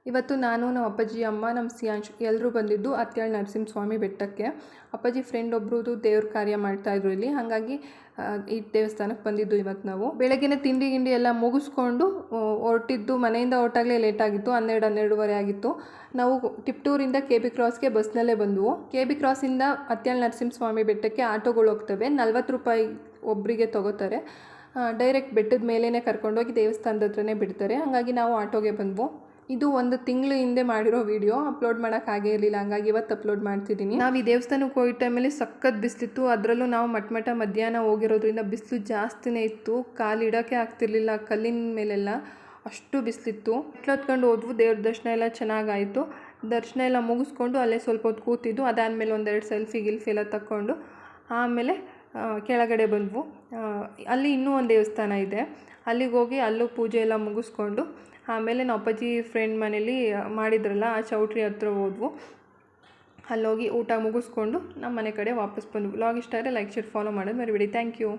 ಇವತ್ತು ನಾನು ನಮ್ಮ ಅಪ್ಪಾಜಿ ಅಮ್ಮ ನಮ್ಮ ಸಿಯಾಂಶು ಎಲ್ಲರೂ ಬಂದಿದ್ದು ಅತ್ಯಾಳ ನರಸಿಂಹಸ್ವಾಮಿ ಬೆಟ್ಟಕ್ಕೆ. ಅಪ್ಪಾಜಿ ಫ್ರೆಂಡ್ ಒಬ್ರದ್ದು ದೇವ್ರ ಕಾರ್ಯ ಮಾಡ್ತಾಯಿದ್ರು ಇಲ್ಲಿ, ಹಾಗಾಗಿ ಈ ದೇವಸ್ಥಾನಕ್ಕೆ ಬಂದಿದ್ದು ಇವತ್ತು ನಾವು. ಬೆಳಗ್ಗೆನೇ ತಿಂಡಿ ಗಿಂಡಿ ಎಲ್ಲ ಮುಗಿಸ್ಕೊಂಡು ಹೊರಟಿದ್ದು, ಮನೆಯಿಂದ ಹೊರಟಾಗಲೇ ಲೇಟಾಗಿತ್ತು, 12-12:30 ಆಗಿತ್ತು. ನಾವು ಟಿಪ್ಟೂರಿಂದ KB ಕ್ರಾಸ್ಗೆ ಬಸ್ನಲ್ಲೇ ಬಂದವು. KB ಕ್ರಾಸಿಂದ ಅತ್ಯಾಳ ನರಸಿಂಹಸ್ವಾಮಿ ಬೆಟ್ಟಕ್ಕೆ ಆಟೋಗಳು ಹೋಗ್ತವೆ. 40 ರೂಪಾಯಿ ಒಬ್ಬರಿಗೆ ತೊಗೋತಾರೆ. ಡೈರೆಕ್ಟ್ ಬೆಟ್ಟದ ಮೇಲೇ ಕರ್ಕೊಂಡೋಗಿ ದೇವಸ್ಥಾನದ ಹತ್ರನೇ ಬಿಡ್ತಾರೆ. ಹಾಗಾಗಿ ನಾವು ಆಟೋಗೆ ಬಂದ್ವು. ಇದು 1 ತಿಂಗಳು ಹಿಂದೆ ಮಾಡಿರೋ ವಿಡಿಯೋ, ಅಪ್ಲೋಡ್ ಮಾಡೋಕ್ಕಾಗೇ ಇರಲಿಲ್ಲ, ಹಂಗಾಗಿ ಇವತ್ತು ಅಪ್ಲೋಡ್ ಮಾಡ್ತಿದ್ದೀನಿ. ನಾವು ಈ ದೇವಸ್ಥಾನಕ್ಕೆ ಹೋಗಿ ಟೈಮಲ್ಲಿ ಸಖತ್ ಬಿಸಿಲಿತ್ತು. ಅದರಲ್ಲೂ ನಾವು ಮಟ್ಟ ಮಧ್ಯಾಹ್ನ ಹೋಗಿರೋದ್ರಿಂದ ಬಿಸಿಲು ಜಾಸ್ತಿನೇ ಇತ್ತು. ಕಾಲು ಇಡೋಕ್ಕೆ ಆಗ್ತಿರ್ಲಿಲ್ಲ ಕಲ್ಲಿನ ಮೇಲೆಲ್ಲ, ಅಷ್ಟು ಬಿಸಿಲಿತ್ತು. ಹೊತ್ಕೊಂಡು ಹೋದ್ವು. ದೇವ್ರ ದರ್ಶನ ಎಲ್ಲ ಚೆನ್ನಾಗಾಯಿತು. ದರ್ಶನ ಎಲ್ಲ ಮುಗಿಸ್ಕೊಂಡು ಅಲ್ಲೇ ಸ್ವಲ್ಪ ಹೊತ್ತು ಕೂತಿದ್ದು. ಅದಾದಮೇಲೆ 1-2 ಸೆಲ್ಫಿ ಎಲ್ಲ ತಕ್ಕೊಂಡು ಆಮೇಲೆ ಕೆಳಗಡೆ ಬಂದ್ವು. ಅಲ್ಲಿ ಇನ್ನೂ ಒಂದು ದೇವಸ್ಥಾನ ಇದೆ, ಅಲ್ಲಿಗೆ ಹೋಗಿ ಅಲ್ಲೂ ಪೂಜೆ ಎಲ್ಲ ಮುಗಿಸ್ಕೊಂಡು ಆಮೇಲೆ ನಾವು ಅಪ್ಪಾಜಿ ಫ್ರೆಂಡ್ ಮನೇಲಿ ಮಾಡಿದ್ರಲ್ಲ ಆ ಚೌಟ್ರಿ ಹತ್ರ ಹೋದ್ವು. ಅಲ್ಲೋಗಿ ಊಟ ಮುಗಿಸ್ಕೊಂಡು ನಮ್ಮ ಮನೆ ಕಡೆ ವಾಪಸ್ ಬಂದ್ವು. ವ್ಲಾಗ್ ಇಷ್ಟ ಆದರೆ ಲೈಕ್, ಶೇರ್, ಫಾಲೋ ಮಾಡೋದು ಮರಿಬೇಡಿ. Thank you.